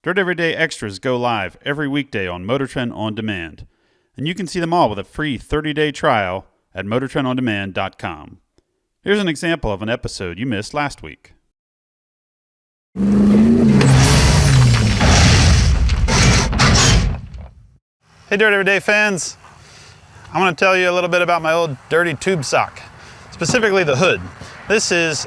Dirt Everyday Extras go live every weekday on Motor Trend On Demand, and you can see them all with a free 30-day trial at MotorTrendOnDemand.com. Here's an example of an episode you missed last week. Hey Dirt Everyday fans, I want to tell you a little bit about my old dirty tube sock, specifically the hood. This is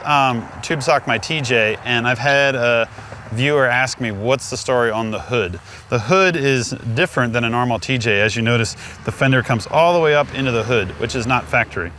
tube sock my TJ, and I've had a viewer ask me what's the story on the hood. The hood is different than a normal TJ. As you notice, the fender comes all the way up into the hood, which is not factory.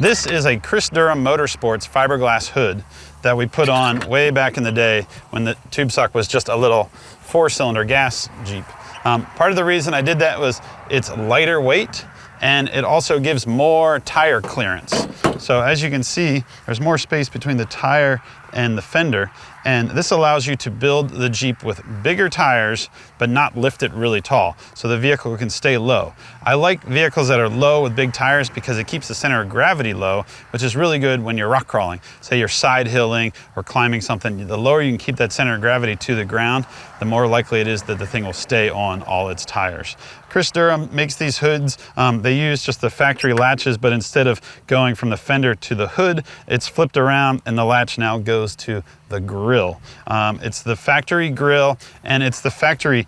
This is a Chris Durham Motorsports fiberglass hood that we put on way back in the day when the tube sock was just a little 4-cylinder gas Jeep. Part of the reason I did that was it's lighter weight and it also gives more tire clearance. So as you can see, there's more space between the tire and the fender, and this allows you to build the Jeep with bigger tires but not lift it really tall, so the vehicle can stay low. I like vehicles that are low with big tires because it keeps the center of gravity low, which is really good when you're rock crawling. Say you're side hilling or climbing something, the lower you can keep that center of gravity to the ground, the more likely it is that the thing will stay on all its tires. Chris Durham makes these hoods. They use just the factory latches, but instead of going from the fender to the hood, it's flipped around and the latch now goes to the grill. It's the factory grill and it's the factory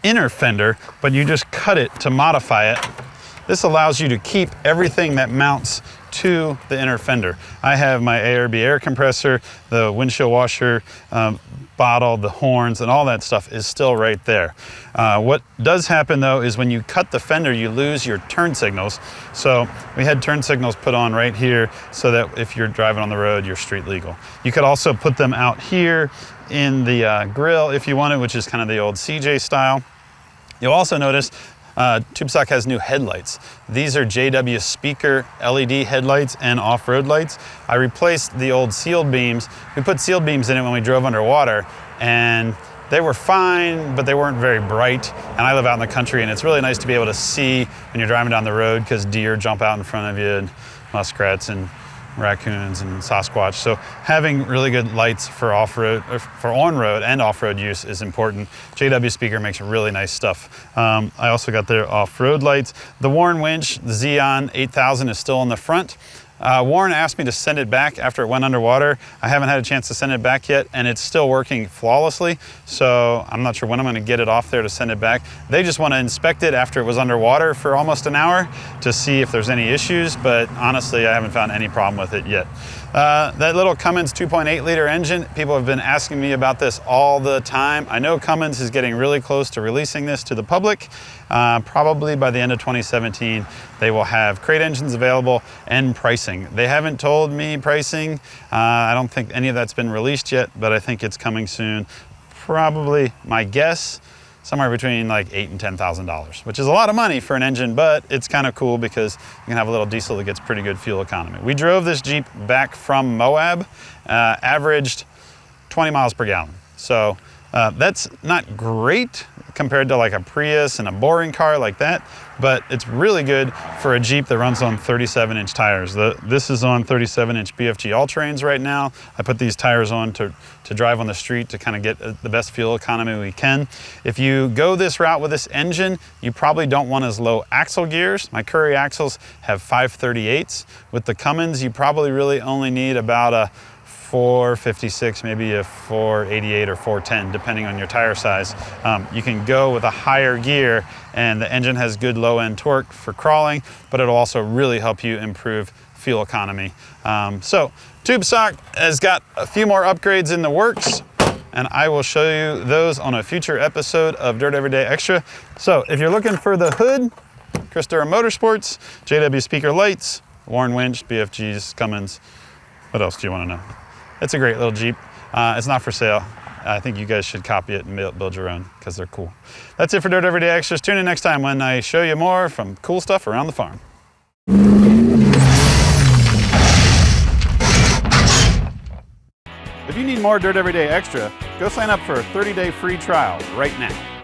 inner fender, but you just cut it to modify it. This allows you to keep everything that mounts to the inner fender. I have my ARB air compressor, the windshield washer bottle, the horns, and all that stuff is still right there. What does happen though is when you cut the fender, you lose your turn signals. So we had turn signals put on right here so that if you're driving on the road, you're street legal. You could also put them out here in the grill if you wanted, which is kind of the old CJ style. You'll also notice tube sock has new headlights. These are JW Speaker LED headlights and off-road lights. I replaced the old sealed beams. We put sealed beams in it when we drove underwater, and they were fine, but they weren't very bright. And I live out in the country, and it's really nice to be able to see when you're driving down the road because deer jump out in front of you, and muskrats and raccoons and Sasquatch. So having really good lights for off-road, for on-road and off-road use is important. JW Speaker makes really nice stuff. I also got their off-road lights. The Warn winch, the Xeon 8000, is still in the front. Warren asked me to send it back after it went underwater. I haven't had a chance to send it back yet, and it's still working flawlessly, so I'm not sure when I'm going to get it off there to send it back. They just want to inspect it after it was underwater for almost an hour to see if there's any issues, but honestly, I haven't found any problem with it yet. That little Cummins 2.8 liter engine, people have been asking me about this all the time. I know Cummins is getting really close to releasing this to the public. Probably by the end of 2017, they will have crate engines available and pricing. They haven't told me pricing. I don't think any of that's been released yet, but I think it's coming soon. Probably, my guess, somewhere between like $8,000 and $10,000, which is a lot of money for an engine, but it's kind of cool because you can have a little diesel that gets pretty good fuel economy. We drove this Jeep back from Moab, averaged 20 miles per gallon. So that's not great compared to like a Prius and a boring car like that, but it's really good for a Jeep that runs on 37-inch tires. This is on 37-inch BFG all-terrains right now. I put these tires on to drive on the street to kind of get the best fuel economy we can. If you go this route with this engine, you probably don't want as low axle gears. My Currie axles have 538s. With the Cummins, you probably really only need about a 456, maybe a 488 or 410, depending on your tire size. You can go with a higher gear, and the engine has good low-end torque for crawling, but it'll also really help you improve fuel economy. So tube sock has got a few more upgrades in the works, and I will show you those on a future episode of Dirt Everyday Extra. So if you're looking for the hood, Chris Durham Motorsports, JW Speaker lights, Warn winch, BFGs, Cummins. What else do you want to know? It's a great little Jeep. It's not for sale. I think you guys should copy it and build your own because they're cool. That's it for Dirt Everyday Extras. Tune in next time when I show you more from cool stuff around the farm. If you need more Dirt Everyday Extra, go sign up for a 30-day free trial right now.